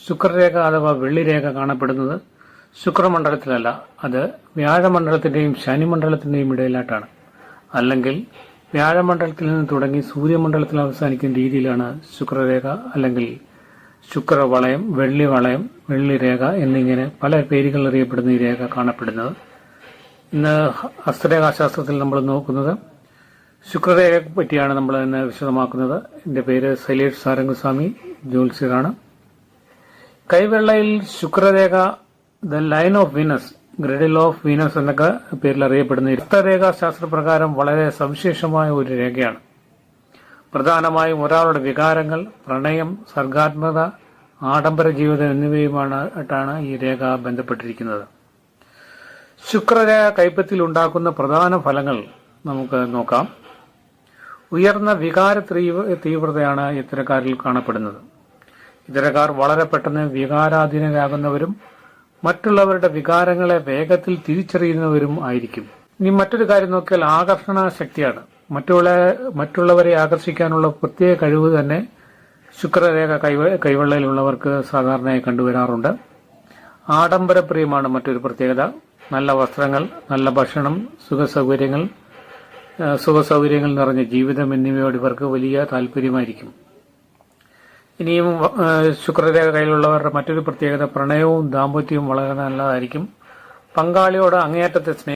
ശുക്രരേഖ അഥവാ വെള്ളിരേഖ കാണപ്പെടുന്നത് ശുക്രമണ്ഡലത്തിലല്ല, അത് വ്യാഴമണ്ഡലത്തിന്റെയും ശനിമണ്ഡലത്തിന്റെയും ഇടയിലായിട്ടാണ്. അല്ലെങ്കിൽ വ്യാഴമണ്ഡലത്തിൽ നിന്ന് തുടങ്ങി സൂര്യമണ്ഡലത്തിൽ അവസാനിക്കുന്ന രീതിയിലാണ് ശുക്രരേഖ അല്ലെങ്കിൽ ശുക്രവളയം, വെള്ളിവളയം, വെള്ളിരേഖ എന്നിങ്ങനെ പല പേരുകൾ അറിയപ്പെടുന്ന ഈ രേഖ കാണപ്പെടുന്നത്. ഇന്ന് ഹസ്തരേഖാശാസ്ത്രത്തിൽ നമ്മൾ നോക്കുന്നത് ശുക്രരേഖയെ പറ്റിയാണ് നമ്മൾ ഇന്ന് വിശദമാക്കുന്നത്. എന്റെ പേര് സൈലേഷ് സാരംഗസ്വാമി, ജ്യോത്സ്യരാണ്. കൈവെള്ളയിൽ ശുക്രരേഖ the line of Venus, girdle of Venus എന്നൊക്കെ പേരിൽ അറിയപ്പെടുന്ന ഹസ്തരേഖാശാസ്ത്രപ്രകാരം വളരെ സവിശേഷമായ ഒരു രേഖയാണ്. പ്രധാനമായും ഒരാളുടെ വികാരങ്ങൾ, പ്രണയം, സർഗാത്മകത, ആഡംബര ജീവിതം എന്നിവയുമായിട്ടാണ് ഈ രേഖ ബന്ധപ്പെട്ടിരിക്കുന്നത്. ശുക്രരേഖ കൈപ്പത്തിൽ ഉണ്ടാക്കുന്ന പ്രധാന ഫലങ്ങൾ നമുക്ക് നോക്കാം. ഉയർന്ന വികാര തീവ്രതയാണ് ഇത്തരക്കാരിൽ കാണപ്പെടുന്നത്. ഇത്തരക്കാർ വളരെ പെട്ടെന്ന് വികാരാധീനരാകുന്നവരും മറ്റുള്ളവരുടെ വികാരങ്ങളെ വേഗത്തിൽ തിരിച്ചറിയുന്നവരും ആയിരിക്കും. ഇനി മറ്റൊരു കാര്യം നോക്കിയാൽ ആകർഷണ ശക്തിയാണ്. മറ്റുള്ളവരെ ആകർഷിക്കാനുള്ള പ്രത്യേക കഴിവ് തന്നെ ശുക്രരേഖ കൈവെള്ളയിലുള്ളവർക്ക് സാധാരണയായി കണ്ടുവരാറുണ്ട്. ആഡംബരപ്രിയമാണ് മറ്റൊരു പ്രത്യേകത. നല്ല വസ്ത്രങ്ങൾ, നല്ല ഭക്ഷണം, സുഖസൗകര്യങ്ങൾ നിറഞ്ഞ ജീവിതം എന്നിവയോട് ഇവർക്ക് വലിയ താല്പര്യമായിരിക്കും. ഇനിയും ശുക്രരേഖ കയ്യിലുള്ളവരുടെ മറ്റൊരു പ്രത്യേകത പ്രണയവും ദാമ്പത്യവും വളരെ നല്ലതായിരിക്കും. പങ്കാളിയോട് അങ്ങേയറ്റത്തെ